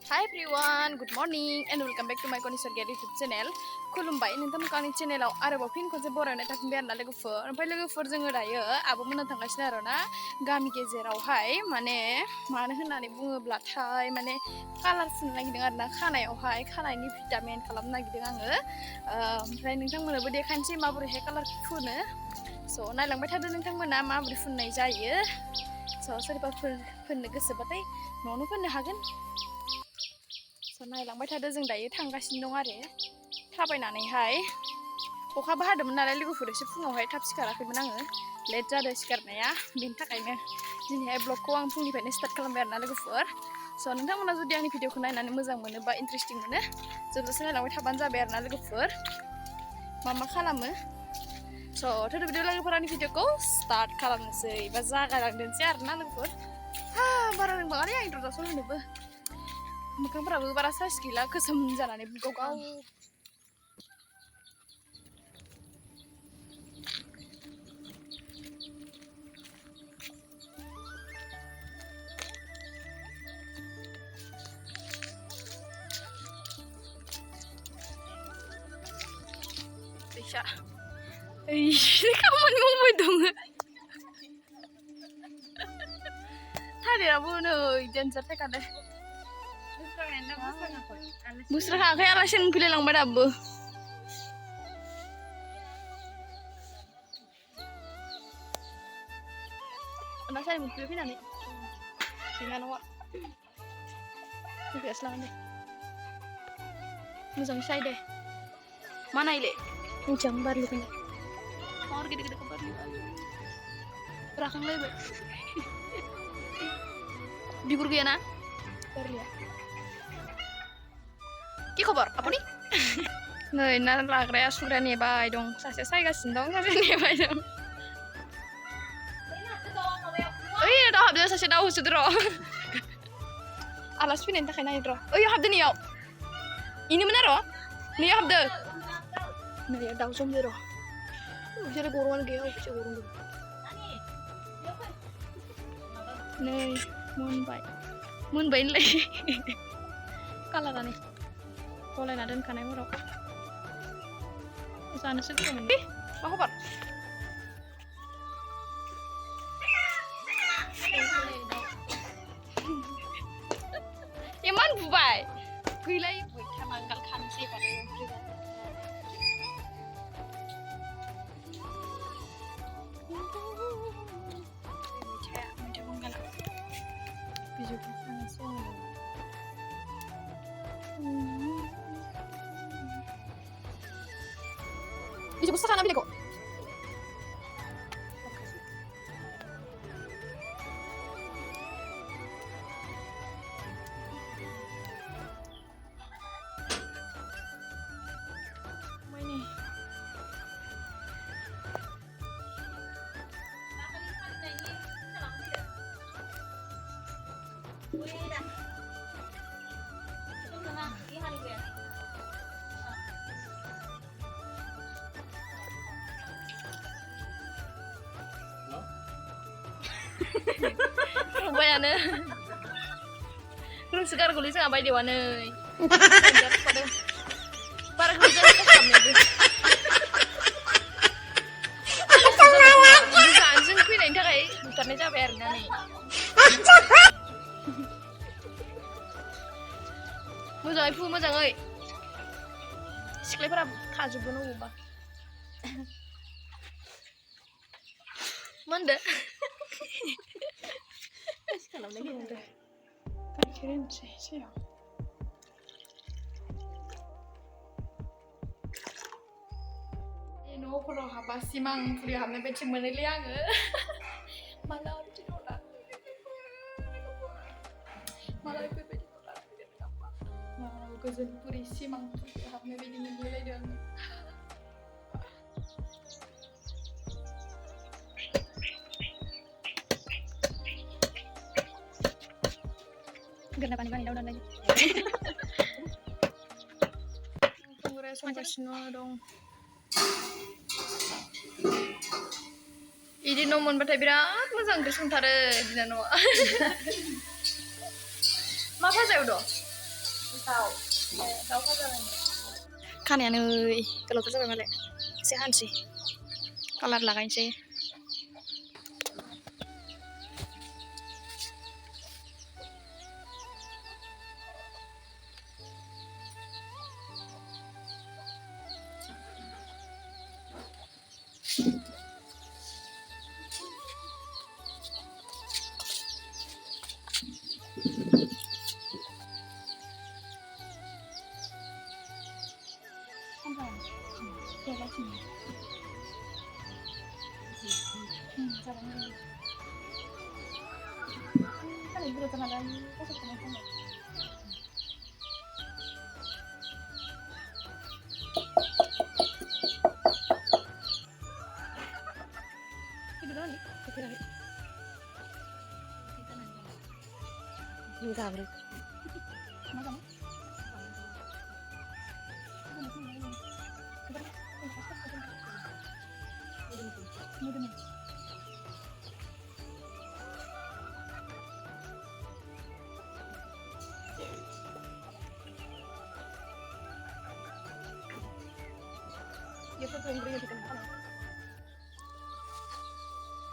Hi everyone, good morning and welcome back to my Konisar Gary YouTube channel. खुलुमबाय नोंथांमोननि चेनेलाव आरोबाव फिन खनसे बरायनाय थाफिनबाय आरोना लोगोफोर ओमफ्राय लोगोफोर जोङो दायो आब'मोनहा थांगासिनो आरोना गामि गेजेरावहाय मानो होननानै बुङोब्लाथाय कालार फुननो नागिरदों आरोना खानायावहाय खानायनि भिटामिन खालामनो नागिरदों आङो ओमफ्राय नोंथांमोननोबो देखायनोसै माबोरैहाय कालार फुनो स' नायलांबाय थादो नोंथांमोना माबोरै फुननाय जायो स' सोरबा फोननो गोसोबाथाय न'आवनो फोननो हागोन नायलांबाय थादो जों दायो थांगासिनो दं आरो थाबायनानैहाय अखाबो हादोंमोन नालाय लोगोफोर एसे फुङावहाय थाब सिखाराखैमोन आङो लेट जादों सिखारनाया बेनि थाखायनो दिनैहाय ब्लगखौ आं फुंनिफ्रायनो स्टार्ट खालामबाय आरोना लोगोफोर स' नोंथांमोना जुदि आंनि भिडिअखौ नायनानै मोजां मोनो बा इन्टारेस्टिं मोनो जोबजासे नायलांबाय थाबानो जाबाय आरोना लोगोफोर मा खालामो स' थोदो भिडिअ लोगोफोर आंनि भिडिअखौ स्टार्ट खालामनोसै बा जागायलांनोसै आरोना लोगोफोर बारा रोंबाङालै आं इन्ट्र'डाक्सन होनोबो मोखांफोराबो बारा साइस गैला गोसोम जानानै गाव दैसा खामानि मावबाय दङ थालिराबो नै डेन्जार थाखादो बुस्राखाङाखै आलासि मोनफैलायलांबाय दाबो आलासि मोनफैबाय फैनानै बिनानावा फैगासिनो लांगोन दे मोजाङै साय दे मा नायले मोजां बारलु फैनाय मार गिदिर गिदिर बारलु राखांलायबाय बिगुर गैयाना बारलिया কি खबर आब'नि नै ना लाग्राया सुग्राया नेबाय दं सासे सायगासिनो दं सासे नेबाय दं ओइ दाउ हाबदो सासे दाउ होसोदो र' आलासि फैनायनि थाखाय नायदो र' ओइ हाबदो नैयाव इनोमोन आरो नैयाव हाबदो नैयाव दाउ जमदो र' बिसोरो गरमानो गैया अफिसाव गरम दं नै मोनबाय होनलाय कालारानो गलायना दोनखानाय हराव जानोसो गोथावमोन मा खबर इमान बुबाय फैलाय मैथा बांगाल खानोसै बारे मैथा बांगाला बिजौखौ खानोसै Bisa besar kan ambil kok. Ini. Bayane. Terus sekarang kulit saya ngapain dewane? Para kerja kamu deh. Bisa anjing kuih nanti kayak bukannya capek nih. Mau jangan. Seklip apa kaju bunuh ubah. Mana? Kalau lagi udah pikirin sih ya. Ini kalau apa sih mang kuliah hamil benci meneliang malah tidak malah itu tidak mau kezen puri sih mang kuliah hamil benci meneliang Ganda pani daun lagi. Pengurai semua dong. Ini nomor batai birat mazang kesung thare dinano. Ma phasai udah. दाउ फाजा खानाया नै गोलावथार जाबाय मालाय एसे हानोसै कालार लागायनोसै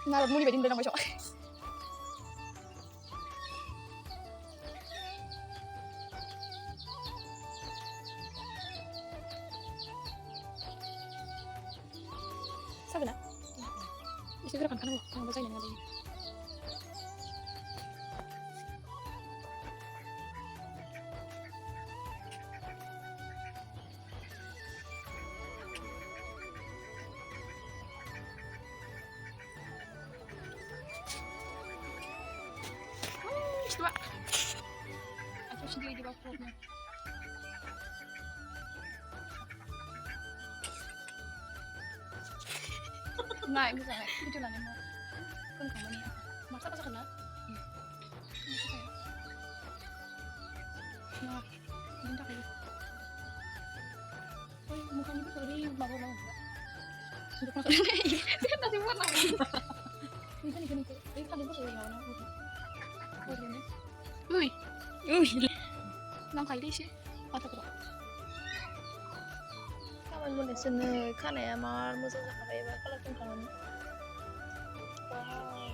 Naruh muli bedin belang besok. Sabi na? Siguro kan mo, ang basay na natin. Dua. Aku sendiri di bawah perutnya. Nggak, bisa nggak? Itu lah nih mau. Kan kamu nih. Masa pas kena? Nah, bentar lagi. Oh, mukanya itu tadi baru-baru enggak? Untuk masuk ini. Nanti buat apa? Ini kan. Ini kan itu kayak warna putih. Uy, nang sih, atau berapa? Kawan mulai seni, kan ya mal musuh sampai kalau kawan. Wow,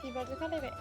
ibaratnya kan deh.